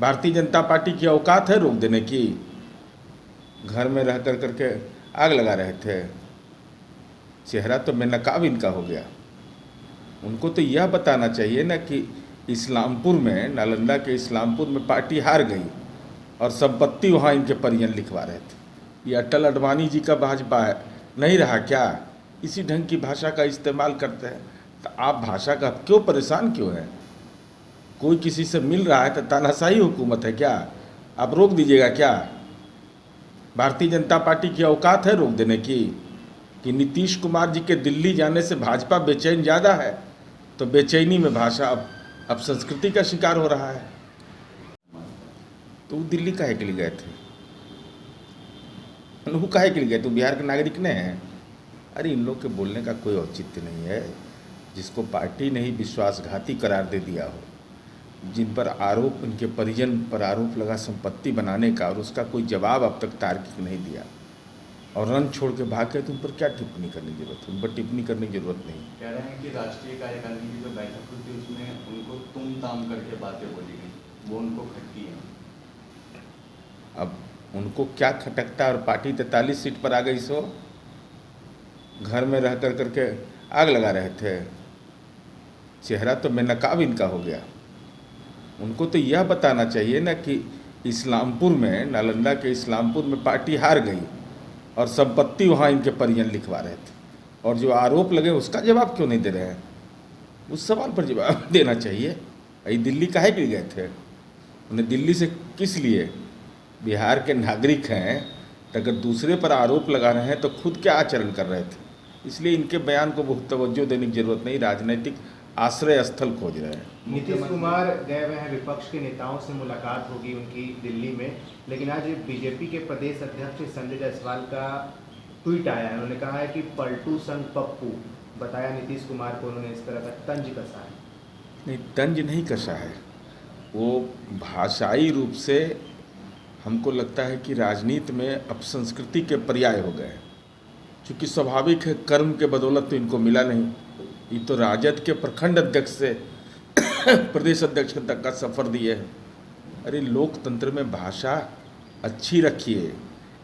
Bharatiya Janata party की औकात है रोक देने की? घर में रह कर करके आग लगा रहे थे। चेहरा तो बेनकाब इनका हो गया। उनको तो यह बताना चाहिए ना कि इस्लामपुर में, नालंदा के इस्लामपुर में पार्टी हार गई और संपत्ति वहाँ इनके परिजन लिखवा रहे थे। ये अटल अडवाणी जी का भाजपा है, नहीं रहा क्या? इसी ढंग की भाषा का इस्तेमाल करते हैं। तो आप भाषा का क्यों परेशान क्यों है? कोई किसी से मिल रहा है तो तानाशाही हुकूमत है क्या? आप रोक दीजिएगा क्या? भारतीय जनता पार्टी की औकात है रोक देने की? कि नीतीश कुमार जी के दिल्ली जाने से भाजपा बेचैन ज़्यादा है, तो बेचैनी में भाषा अब संस्कृति का शिकार हो रहा है। तो वो दिल्ली काहे के लिए गए थे? वो काहे के लिए गए? तो बिहार के नागरिक ने हैं। अरे इन लोग के बोलने का कोई औचित्य नहीं है। जिसको पार्टी ने ही विश्वासघाती करार दे दिया हो, जिन पर आरोप, उनके परिजन पर आरोप लगा संपत्ति बनाने का, और उसका कोई जवाब अब तक तार्किक नहीं दिया, और रन छोड़ के भाग गए, तो उन पर क्या टिप्पणी करने की जरूरत है? उन पर टिप्पणी करने की जरूरत नहीं। कह रहे हैं कि राष्ट्रीय कार्यकारिणी की जो बैठक हुई थी उसमें उनको तुम ताम करके बातें बोली गई, वो उनको खटकी है। अब उनको क्या खटकता? और पार्टी 43 सीट पर आ गई, सो घर में रह कर करके आग लगा रहे थे। चेहरा तो बेनकाब इनका हो गया। उनको तो यह बताना चाहिए ना कि इस्लामपुर में, नालंदा के इस्लामपुर में पार्टी हार गई और संपत्ति वहाँ इनके परिजन लिखवा रहे थे, और जो आरोप लगे उसका जवाब क्यों नहीं दे रहे हैं? उस सवाल पर जवाब देना चाहिए। ये दिल्ली काहे के लिए गए थे? उन्हें दिल्ली से किस लिए? बिहार के नागरिक हैं, तो अगर दूसरे पर आरोप लगा रहे हैं तो खुद क्या आचरण कर रहे थे? इसलिए इनके बयान को बहुत तवज्जो देने की जरूरत नहीं, राजनीतिक आश्रय स्थल खोज रहे हैं। नीतीश कुमार गए हुए हैं, विपक्ष के नेताओं से मुलाकात होगी उनकी दिल्ली में, लेकिन आज बीजेपी के प्रदेश अध्यक्ष संजय जायसवाल का ट्वीट आया है। उन्होंने कहा है कि पलटू संग पप्पू, बताया नीतीश कुमार को उन्होंने इस तरह का तंज कसा है। नहीं, तंज नहीं कसा है, वो भाषाई रूप से हमको लगता है कि राजनीति में अपसंस्कृति के पर्याय हो गए, क्योंकि स्वाभाविक है, कर्म के बदौलत तो इनको मिला नहीं। ये तो राजद के प्रखंड अध्यक्ष से प्रदेश अध्यक्ष तक का सफ़र दिए हैं। अरे लोकतंत्र में भाषा अच्छी रखिए,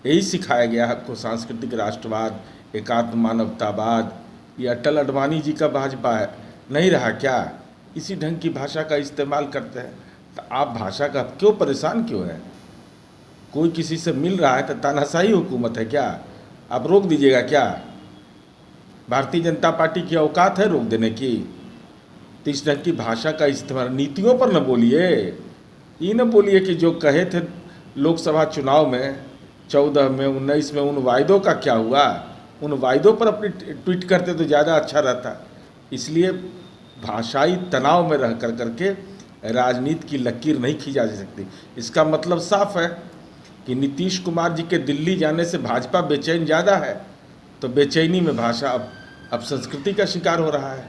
यही सिखाया गया आपको। सांस्कृतिक राष्ट्रवाद, एकात्म मानवतावाद, ये अटल अडवाणी जी का भाजपा है, नहीं रहा क्या? इसी ढंग की भाषा का इस्तेमाल करते हैं। तो आप भाषा का क्यों परेशान क्यों है? कोई किसी से मिल रहा है तो तानाशाही हुकूमत है क्या? आप रोक दीजिएगा क्या? भारतीय जनता पार्टी की औकात है रोक देने की? तो इस ढंग की भाषा का इस्तेमाल, नीतियों पर न बोलिए। ये न बोलिए कि जो कहे थे लोकसभा चुनाव में 14 में, 19 में, उन वायदों का क्या हुआ? उन वायदों पर अपनी ट्वीट करते तो ज़्यादा अच्छा रहता। इसलिए भाषाई तनाव में रह कर करके राजनीति की लकीर नहीं खींचा जा सकती। इसका मतलब साफ है कि नीतीश कुमार जी के दिल्ली जाने से भाजपा बेचैन ज़्यादा है, तो बेचैनी में भाषा अब संस्कृति का शिकार हो रहा है।